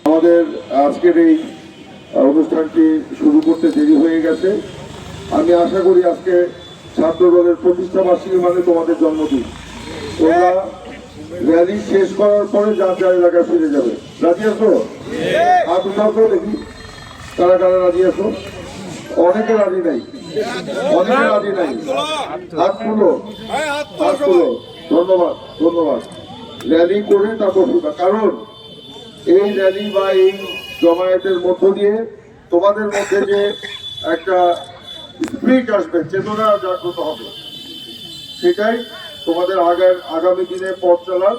আমাদের আজকের এই অনুষ্ঠানটি শুরু করতে দেরি হয়ে গেছে। আমি আশা করি আজকে ছাত্র দলের প্রতিষ্ঠা বার্ষিকী মানে তোমাদের জন্মদিন। তোমরা র্যালি শেষ করার পরে যার যার এলাকায় ফিরে যাবে। রাজি আছো? হাত উঠাও তো দেখি কারা কারা রাজি আছো। অনেকে রাজি নাই, অনেকে রাজি নাই। হাত তুলো, হাত তুলো। ধন্যবাদ, ধন্যবাদ। র্যালি করে তারপর ফুটা। কারণ এই র্যালি বা এই জমায়েতের মধ্য দিয়ে তোমাদের মধ্যে যে একটা স্পিরিট আসবে, চেতনা জাগ্রত হবে, সেটাই তোমাদের আগামী দিনে পথ চলার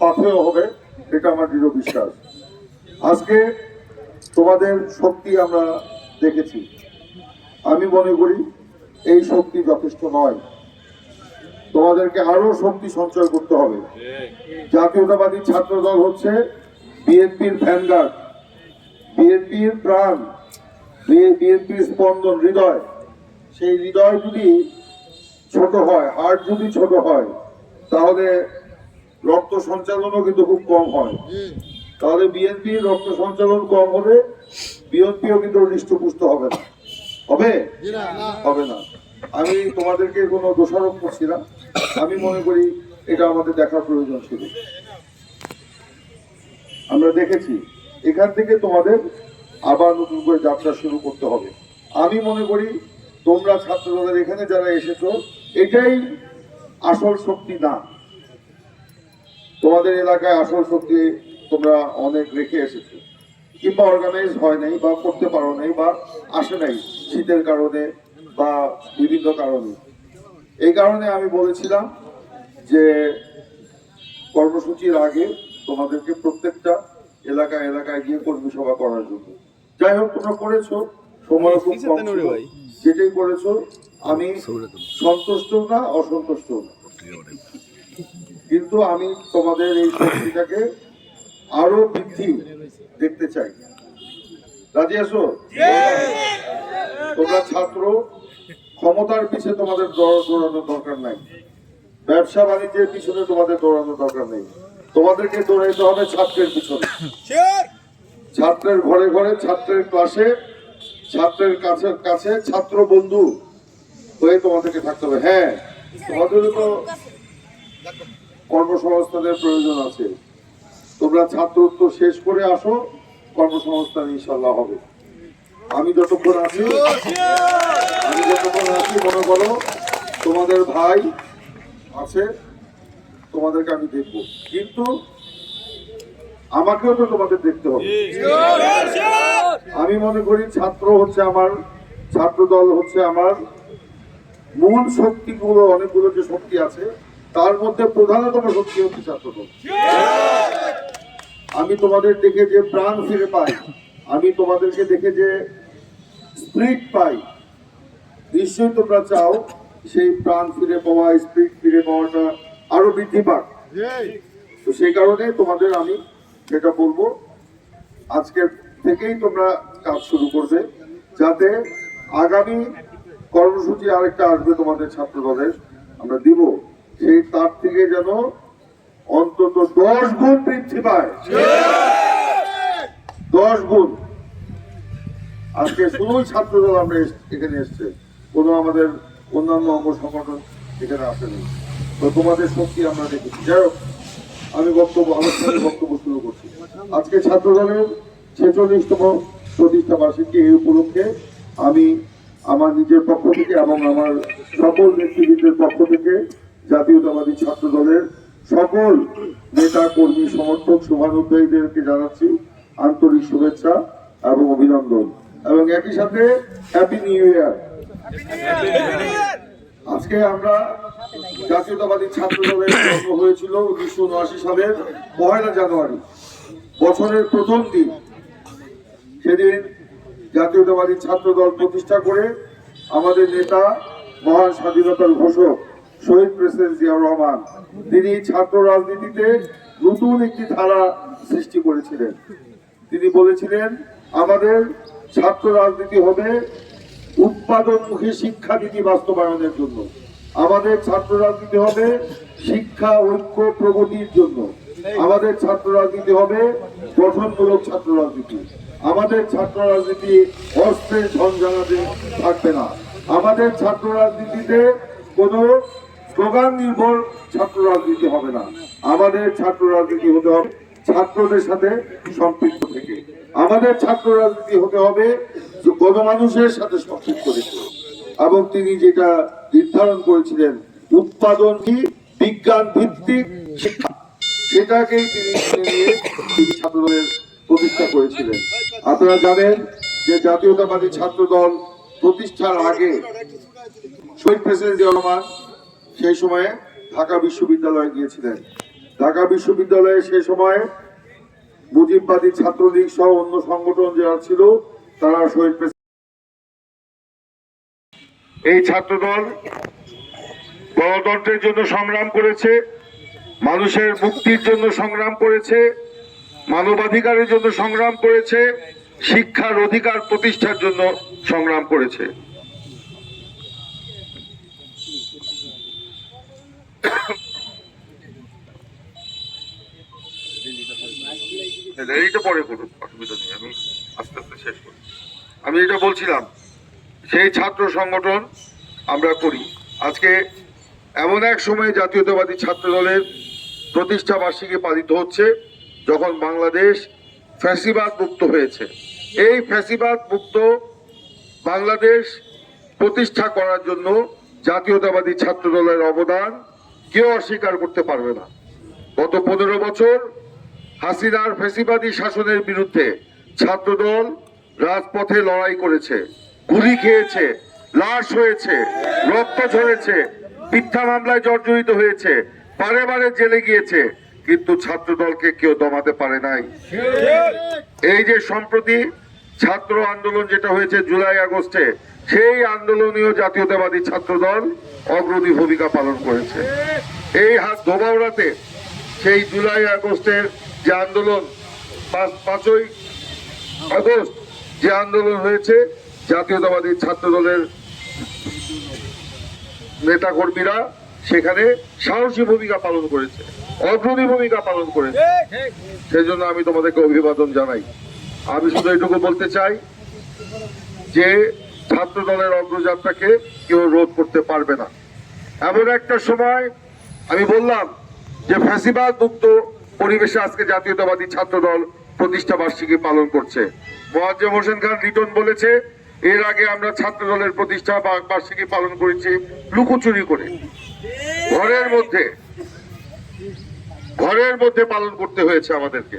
পাথেয় হবে, এটা আমার দৃঢ় বিশ্বাস। আজকে তোমাদের শক্তি আমরা দেখেছি। আমি মনে করি এই শক্তি যথেষ্ট নয়, তোমাদেরকে আরো শক্তি সঞ্চয় করতে হবে। জাতীয়তাবাদী ছাত্র দল হচ্ছে বিএনপির ভ্যানগার্ড, বিএনপির প্রাণ, বিএনপির স্পন্দন, হৃদয়। সেই হৃদয় যদি ছোট হয়, হার্ট যদি ছোট হয়, তাহলে রক্ত সঞ্চালনও কিন্তু খুব কম হয়। তাহলে বিএনপির রক্ত সঞ্চালন কম হলে বিএনপিও কিন্তু হৃষ্টপুষ্ট হবে না। হবে? হবে না। আমি তোমাদেরকে কোনো দোষারোপ করছি না, আমি মনে করি এটা আমাদের দেখার প্রয়োজন ছিল। আমরা দেখেছি, এখান থেকে তোমাদের আবার নতুন করে যাত্রা শুরু করতে হবে। আমি মনে করি তোমরা ছাত্রদলের এখানে যারা এসেছো, এটাই আসল শক্তি না। তোমাদের এলাকায় আসল শক্তি তোমরা অনেক রেখে এসেছো, কিংবা অর্গানাইজ হয় নাই, বা করতে পারো নাই, বা আসে নাই শীতের কারণে বা বিভিন্ন কারণে। এই কারণে আমি বলেছিলাম যে কর্মসূচির আগে তোমাদেরকে প্রত্যেকটা এলাকায় এলাকায় গিয়ে কর্মী সভা করার জন্য। যাই হোক, তোমরা করেছো, সময় খুব কম ছিল, যেটাই করেছো আমি সন্তুষ্ট না, অসন্তুষ্ট না, কিন্তু আমি তোমাদের এই শক্তিটাকে আরো বৃদ্ধি দেখতে চাই। রাজি আছো? তোমরা ছাত্র, ক্ষমতার পিছনে তোমাদের দৌড়ানোর দরকার নাই, ব্যবসা বাণিজ্যের পিছনে তোমাদের দৌড়ানোর দরকার নেই। তোমাদেরকে দৌড়াইতে হবে ছাত্রের পিছনে, ছাত্রের ঘরে ঘরে, ছাত্রের ক্লাসে, ছাত্রের কাছে কাছে, ছাত্র বন্ধু হয়ে তোমাদেরকে থাকতে হবে। হ্যাঁ, তোমাদেরও তো কর্মসংস্থানের প্রয়োজন আছে। তোমরা ছাত্রত্ব শেষ করে আসো, কর্মসংস্থান ইনশাল্লাহ হবে। আমি যতক্ষণ আছি মনে করো তোমাদের ভাই আছে, তোমাদেরকে আমি দেখবো, কিন্তু আমাকেও তো তোমাদের দেখতে হবে। আমি মনে করি ছাত্র হচ্ছে আমার, ছাত্র দল হচ্ছে আমার মূল শক্তিগুলো, অনেকগুলো যে শক্তি আছে তার মধ্যে প্রধানতম শক্তি হচ্ছে ছাত্র দল। আমি তোমাদের দেখে যে প্রাণ ফিরে পাই, আমি তোমাদেরকে দেখে যে স্পিরিট পাই, নিশ্চয়ই তোমরা চাও সেই প্রাণ ফিরে পাওয়া, স্পিরিট ফিরে পাওয়াটা আরো বৃদ্ধি পাক। তো সেই কারণে তোমাদের আমি যেটা বলবো, আজকের থেকেই তোমরা কাজ শুরু করবে, যাতে আগামী কর্মসূচি আরেকটা আসবে তোমাদের ছাত্র দলের, আমরা দিব, সেই তার থেকে যেন অন্তত 10 গুণ বৃদ্ধি পায়। 10 গুণ। আজকে শুধুই ছাত্র দল আমরা এখানে এসছে, কোনো আমাদের অন্যান্য অঙ্গ সংগঠন এখানে আসেনি। তো তোমাদের শক্তি আমরা দেখেছি। যাই হোক, আমি আলোচনার বক্তব্য শুরু করছি। আজকে ছাত্র দলের 46তম প্রতিষ্ঠা বার্ষিকী, এই উপলক্ষে আমি আমার নিজের পক্ষ থেকে এবং আমার সকল নেতৃবৃন্দের পক্ষ থেকে জাতীয়তাবাদী ছাত্র দলের সকল নেতা কর্মী সমর্থক শুভানুধ্যায়ীদেরকে জানাচ্ছি আন্তরিক শুভেচ্ছা এবং অভিনন্দন, এবং একই সাথে হ্যাপি নিউ ইয়ার। আজকে আমরা জাতীয়তাবাদী ছাত্র দলের জন্ম হয়েছিল 1979 সালের 1 জানুয়ারি, বছরের প্রথম দিন। সেদিন জাতীয়তাবাদী ছাত্র দল প্রতিষ্ঠা করে আমাদের নেতা, মহান স্বাধীনতার ঘোষক শহীদ প্রেসিডেন্ট জিয়াউর রহমান, তিনি ছাত্র রাজনীতিতে নতুন একটি ধারা সৃষ্টি করেছিলেন। তিনি বলেছিলেন, আমাদের ছাত্র রাজনীতি হবে উৎপাদনমুখী শিক্ষানীতি বাস্তবায়নের জন্য, আমাদের ছাত্র রাজনীতি হবে শিক্ষা, ঐক্য, প্রগতির জন্য। আমাদের ছাত্র রাজনীতি হবে গঠনমূলক ছাত্র রাজনীতি। আমাদের ছাত্র রাজনীতি অস্ত্রের ঝঞ্ঝানাতে থাকবে না। আমাদের ছাত্র রাজনীতিতে কোনো স্লোগান নির্ভর ছাত্র রাজনীতি হবে না। আমাদের ছাত্র রাজনীতি হতে হবে ছাত্রদের সাথে সম্পৃক্ত থেকে। আমাদের ছাত্র রাজনীতি হতে হবে গণমানুষের সাথে সম্পৃক্ত থেকে। এবং তিনি যেটা নির্ধারণ করেছিলেন উৎপাদন কি বিজ্ঞান ভিত্তিক শিক্ষা, সেটাকেই তিনি ছাত্রদলের প্রতিষ্ঠা করেছিলেন। আপনারা জানেন যে জাতীয়তাবাদী ছাত্র দল প্রতিষ্ঠার আগে শহীদ প্রেসিডেন্ট জিয়াউর রহমান সেই সময়ে ঢাকা বিশ্ববিদ্যালয়ে গিয়েছিলেন। ঢাকা বিশ্ববিদ্যালয়ে সেই সময়ে মুজিববাদী ছাত্রলীগ সহ অন্য সংগঠন যারা ছিল তারা শহীদ এই ছাত্রদল গণতন্ত্রের জন্য সংগ্রাম করেছে, মানুষের মুক্তির জন্য সংগ্রাম করেছে, মানবাধিকারের জন্য সংগ্রাম করেছে, শিক্ষার অধিকার প্রতিষ্ঠার জন্য সংগ্রাম করেছে। পরে করুন, অসুবিধা নেই, আমি আস্তে আস্তে শেষ করি। আমি এটা বলছিলাম সেই ছাত্র সংগঠন আমরা করি। আজকে এমন এক সময় জাতীয়তাবাদী ছাত্র দলের প্রতিষ্ঠা বার্ষিকী পালিত হচ্ছে যখন বাংলাদেশ ফ্যাসিবাদ মুক্ত হয়েছে। এই ফ্যাসিবাদ মুক্ত বাংলাদেশ প্রতিষ্ঠা করার জন্য জাতীয়তাবাদী ছাত্র দলের অবদান কেউ অস্বীকার করতে পারবে না। গত 15 বছর হাসিনার ফ্যাসিবাদী শাসনের বিরুদ্ধে ছাত্রদল রাজপথে লড়াই করেছে, গুলি খেয়েছে, লাশ হয়েছে, রক্ত ঝরেছে, মিথ্যা মামলায় জর্জরিত হয়েছে, বারে বারে জেলে গিয়েছে, কিন্তু ছাত্রদলকে কেউ দমাতে পারে নাই। এই যে সম্প্রতি ছাত্র আন্দোলন যেটা হয়েছে জুলাই আগস্টে, সেই আন্দোলনীয় জাতীয়তাবাদী ছাত্রদল অগ্রণী ভূমিকা পালন করেছে। এই হাত ধোবাউড়াতে সেই জুলাই আগস্টের যে আন্দোলন, 5ই আগস্ট যে আন্দোলন হয়েছে, জাতীয়তাবাদী ছাত্র দলের নেতা কর্মীরা সেখানে সাহসী ভূমিকা পালন করেছে, অগ্রণী ভূমিকা পালন করেছে। সেজন্য আমি তোমাদেরকে অভিবাদন জানাই। আমি শুধু এটুকু বলতে চাই যে ছাত্র দলের অগ্রযাত্রাকে কেউ রোধ করতে পারবে না। এমন একটা সময় আমি বললাম যে ফ্যাসিবাদ মুক্ত পরিবেশে আজকে জাতীয়তাবাদী ছাত্র দল প্রতিষ্ঠা বার্ষিকী পালন করছে। মোয়াজ্জেম হোসেন খান লিটন বলেছে এর আগে আমরা ছাত্র দলের প্রতিষ্ঠা বার্ষিকী পালন করেছি লুকোচুরি করে, ঘরের মধ্যে পালন করতে হয়েছে আমাদেরকে।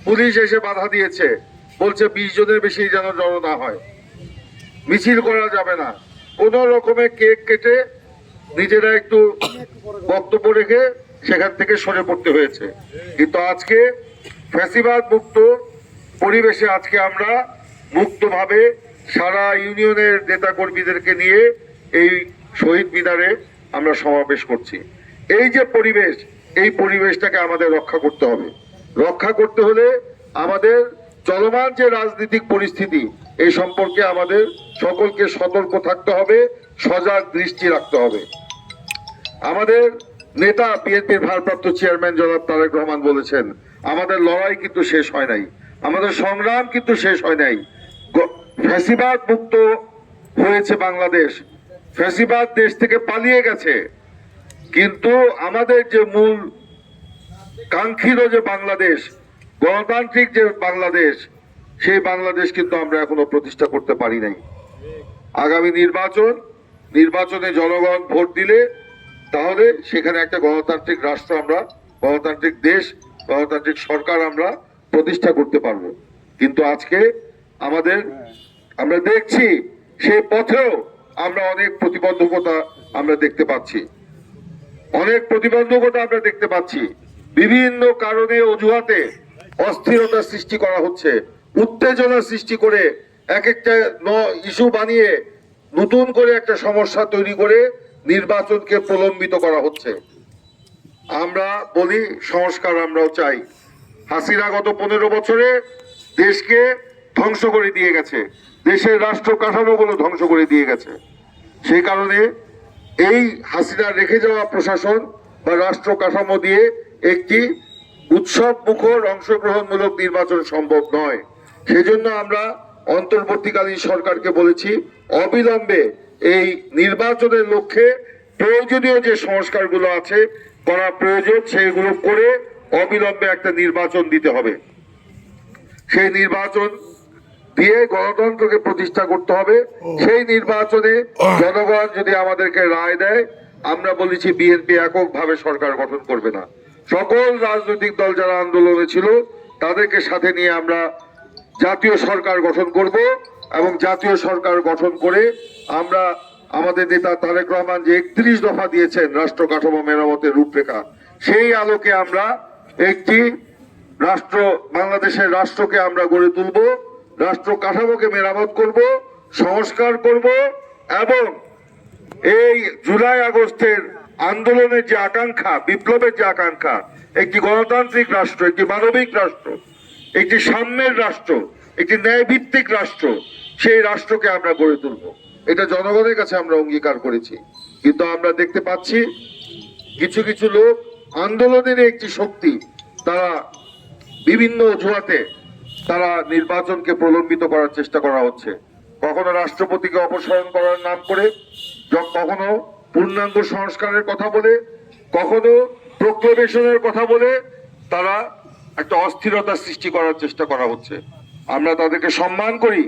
পুলিশ এসে বাধা দিয়েছে, বলছে 20 জনের বেশি যেন জড়ো না হয়, মিছিল করা যাবে না, কোন রকমে কেক কেটে নিজেরা একটু বক্তব্য রেখে সেখান থেকে সরে পড়তে হয়েছে। কিন্তু আজকে ফ্যাসিবাদ মুক্ত পরিবেশে আজকে আমরা মুক্তভাবে সারা ইউনিয়নের নেতা কর্মীদেরকে নিয়ে এই শহীদ মিনারে আমরা সমাবেশ করছি। এই যে পরিবেশ, এই পরিবেশটাকে আমাদের রক্ষা করতে হবে। রক্ষা করতে হলে আমাদের চলমান যে রাজনৈতিক পরিস্থিতি, এই সম্পর্কে আমাদের সকলকে সতর্ক থাকতে হবে, সজাগ দৃষ্টি রাখতে হবে। আমাদের নেতা বিএনপির ভারপ্রাপ্ত চেয়ারম্যান জনাব তারেক রহমান বলেছেন আমাদের লড়াই কিন্তু শেষ হয় নাই, আমাদের সংগ্রাম কিন্তু শেষ হয় নাই। ফ্যাসিবাদ মুক্ত হয়েছে বাংলাদেশ, ফ্যাসিবাদ দেশ থেকে পালিয়ে গেছে, কিন্তু আমাদের যে মূল কাঙ্ক্ষিত যে বাংলাদেশ, গণতান্ত্রিক যে বাংলাদেশ, সেই বাংলাদেশ কিন্তু আমরা এখনো প্রতিষ্ঠা করতে পারি নাই। আগামী নির্বাচনে জনগণ ভোট দিলে তাহলে সেখানে একটা গণতান্ত্রিক রাষ্ট্র আমরা, গণতান্ত্রিক দেশ, গণতান্ত্রিক সরকার আমরা প্রতিষ্ঠা করতে পারবো। কিন্তু আজকে আমরা দেখছি সেই পথেও আমরা অনেক প্রতিবন্ধকতা আমরা দেখতে পাচ্ছি, বিভিন্ন কারণে অজুহাতে অস্থিরতা সৃষ্টি করা হচ্ছে, উত্তেজনা সৃষ্টি করে এক একটা ইস্যু বানিয়ে নতুন করে একটা সমস্যা তৈরি করে নির্বাচনকে প্রলম্বিত করা হচ্ছে। আমরা বলি সংস্কার আমরাও চাই। হাসিনা গত 15 বছরে দেশকে ধ্বংস করে দিয়ে গেছে, দেশের রাষ্ট্র কাঠামোগুলো ধ্বংস করে দিয়ে গেছে। সেই কারণে এই হাসিনা রেখে যাওয়া প্রশাসন বা রাষ্ট্র কাঠামো দিয়ে একটি উৎসব মুখর অংশগ্রহণমূলক নির্বাচন সম্ভব নয়। সেজন্য আমরা অন্তর্বর্তীকালীন সরকারকে বলেছি অবিলম্বে এই নির্বাচনের লক্ষ্যে প্রয়োজনীয় যে সংস্কারগুলো আছে করা প্রয়োজন সেগুলো করে অবিলম্বে একটা নির্বাচন দিতে হবে। সেই নির্বাচন দিয়ে গণতন্ত্রকে প্রতিষ্ঠা করতে হবে। সেই নির্বাচনে জনগণ যদি আমাদেরকে রায় দেয়, আমরা বলেছি বিএনপি এককভাবে সরকার গঠন করবে না, সকল রাজনৈতিক দল যারা আন্দোলনে ছিল তাদেরকে সাথে নিয়ে আমরা জাতীয় সরকার গঠন করব এবং জাতীয় সরকার গঠন করে আমরা আমাদের নেতা তারেক রহমান যে 31 দফা দিয়েছেন রাষ্ট্র কাঠামো মেরামতের রূপরেখা, সেই আলোকে আমরা একটি রাষ্ট্র, বাংলাদেশের রাষ্ট্রকে আমরা গড়ে তুলব, রাষ্ট্র কাঠামোকে মেরামত করব, সংস্কার করব এবং এই জুলাই আগস্টের আন্দোলনের যে আকাঙ্ক্ষা, বিপ্লবের যে আকাঙ্ক্ষা, একটি গণতান্ত্রিক রাষ্ট্র, একটি মানবিক রাষ্ট্র, একটি সাম্যের রাষ্ট্র, একটি ন্যায়ভিত্তিক রাষ্ট্র, সেই রাষ্ট্রকে আমরা গড়ে তুলব। এটা জনগণের কাছে আমরা অঙ্গীকার করেছি। কিন্তু আমরা দেখতে পাচ্ছি কিছু কিছু লোক, আন্দোলনের একটি শক্তি, তারা বিভিন্ন অজুহাতে তারা নির্বাচনকে প্রলম্বিত করার চেষ্টা করা হচ্ছে। কখনো রাষ্ট্রপতিকে অপসারণ করার নাম করে, কখনো পূর্ণাঙ্গ সংস্কারের কথা বলে, কখনো প্রক্লেমেশনের কথা বলে তারা একটা অস্থিরতা সৃষ্টি করার চেষ্টা করা হচ্ছে। আমরা তাদেরকে সম্মান করি,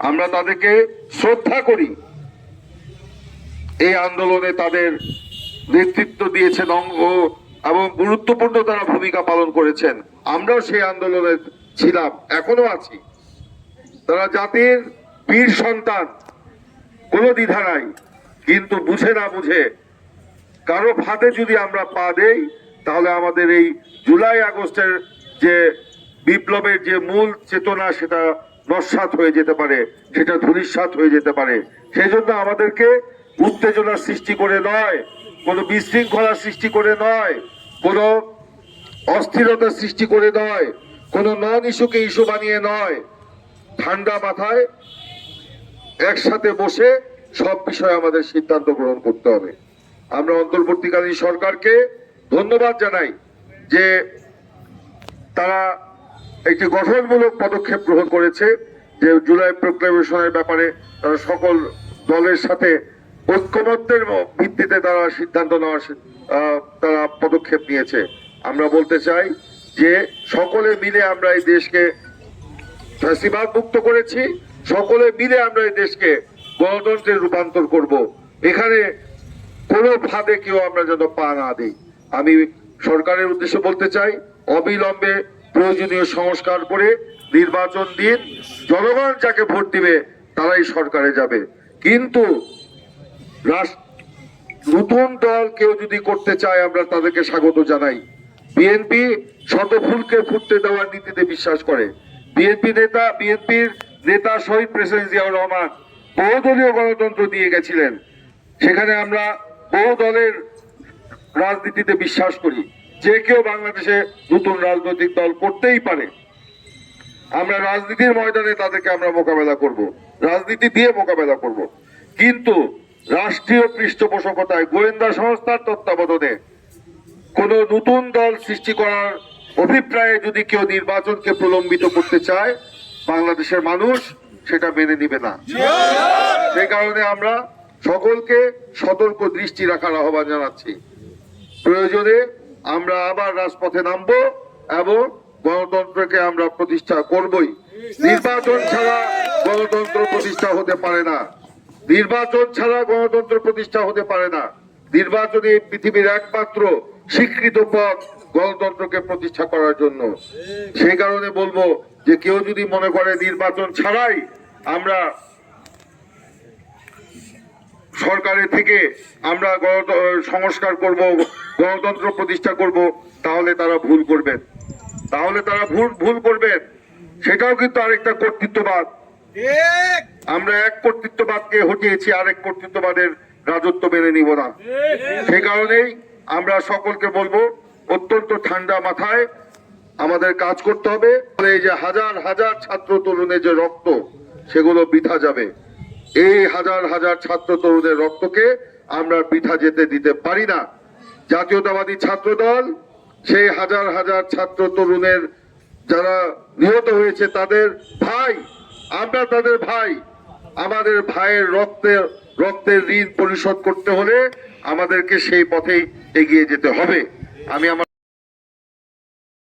আমরা তাদেরকে শ্রদ্ধা করি। এই আন্দোলনে তাদের নেতৃত্ব দিয়েছেন এবং গুরুত্বপূর্ণ তারা ভূমিকা পালন করেছেন। আমরাও সেই আন্দোলনে ছিলাম, এখনো আছি। তারা জাতির বীর সন্তান, কোনো দ্বিধা নাই। কিন্তু বুঝে না বুঝে কারো ফাঁদে যদি আমরা পা দেই, তাহলে আমাদের এই জুলাই আগস্টের যে বিপ্লবের যে মূল চেতনা সেটা নস্যাৎ হয়ে যেতে পারে, সেটা ধূলিসাৎ হয়ে যেতে পারে। সেই জন্য আমাদেরকে উত্তেজনার সৃষ্টি করে নয়, কোনো বিশৃঙ্খলার সৃষ্টি করে নয়, কোনো অস্থিরতার সৃষ্টি করে নয়, কোনো নন ইস্যুকে ইস্যু বানিয়ে নয়, ঠান্ডা মাথায় একসাথে বসে সব বিষয়ে আমাদের সিদ্ধান্ত গ্রহণ করতে হবে। আমরা অন্তর্বর্তীকালীন সরকারকে ধন্যবাদ জানাই যে তারা একটি গঠনমূলক পদক্ষেপ গ্রহণ করেছে, যে জুলাই প্রক্লেমেশনের ব্যাপারে তারা সকল দলের সাথে ঐক্যমত্যের ভিত্তিতে তারা সিদ্ধান্ত নেওয়ার তারা পদক্ষেপ নিয়েছে। আমরা বলতে চাই যে সকলে মিলে আমরা এই দেশকে ফ্যাসিবাদ মুক্ত করেছি, সকলে মিলে আমরা এই দেশকে গণতন্ত্রে রূপান্তর করব। এখানে কোনো ফাঁদে কেউ আমরা যেন পা না দিই। আমি সরকারের উদ্দেশ্যে বলতে চাই, অবিলম্বে প্রয়োজনীয় সংস্কার করে নির্বাচন দিন, জনগণ যাকে ভোট দিবে তারাই সরকারে যাবে। কিন্তু নতুন দল কেউ যদি করতে চায়, আমরা তাদেরকে স্বাগত জানাই। বিএনপি শত ফুলকে ফুটতে দেওয়ার নীতিতে বিশ্বাস করে। বিএনপির নেতা শহীদ প্রেসিডেন্ট জিয়াউর রহমান বহুদলীয় গণতন্ত্র দিয়ে গেছিলেন। সেখানে আমরা বহু দলের রাজনীতিতে বিশ্বাস করি। যে কেউ বাংলাদেশে নতুন রাজনৈতিক দল করতেই পারে। আমরা রাজনীতির ময়দানে তাদেরকে আমরা মোকাবেলা করব, রাজনীতি দিয়ে মোকাবেলা করব। কিন্তু রাষ্ট্রীয় পৃষ্ঠপোষকতায় গোয়েন্দা সংস্থার তত্ত্বাবধানে কোন নতুন দল সৃষ্টি করার অভিপ্রায়ে যদি কেউ নির্বাচনকে প্রলম্বিত করতে চায়, বাংলাদেশের মানুষ সেটা মেনে নিবে না। সেই কারণে আমরা সকলকে সতর্ক দৃষ্টি রাখার আহ্বান জানাচ্ছি। প্রয়োজনে আমরা আবার রাজপথে নামবো এবং গণতন্ত্রকে আমরা প্রতিষ্ঠা করবই। নির্বাচন ছাড়া গণতন্ত্র প্রতিষ্ঠা হতে পারে না। নির্বাচন ছাড়া গণতন্ত্র প্রতিষ্ঠা হতে পারে না। নির্বাচনে পৃথিবীর একমাত্র স্বীকৃত পথ গণতন্ত্রকে প্রতিষ্ঠা করার জন্য। সেই কারণে বলবো যে কেউ যদি মনে করে নির্বাচন ছাড়াই আমরা সরকারের থেকে আমরা সংস্কার করব, গণতন্ত্র প্রতিষ্ঠা করব, তাহলে তারা ভুল করবেন। সেটাও কিন্তু আরেকটা কর্তৃত্ববাদ। আমরা এক কর্তৃত্ববাদকে হটিয়েছি, আরেক কর্তৃত্ববাদের রাজত্ব মেনে নিব না। সেই কারণেই আমরা সকলকে বলবো অত্যন্ত ঠান্ডা মাথায় আমাদের কাজ করতে হবে। এই যে হাজার হাজার ছাত্র তরুণের যে রক্ত, সেগুলো বৃথা যাবে। এই হাজার হাজার ছাত্র তরুণের রক্তকে আমরা বৃথা যেতে দিতে পারি না। জাতীয়তাবাদী ছাত্র দল, সেই হাজার হাজার ছাত্র তরুণের যারা নিহত হয়েছে তাদের ভাই, আমরা তাদের ভাই। আমাদের ভাইয়ের রক্তের ঋণ পরিশোধ করতে হলে আমাদেরকে সেই পথেই এগিয়ে যেতে হবে। আমি আমার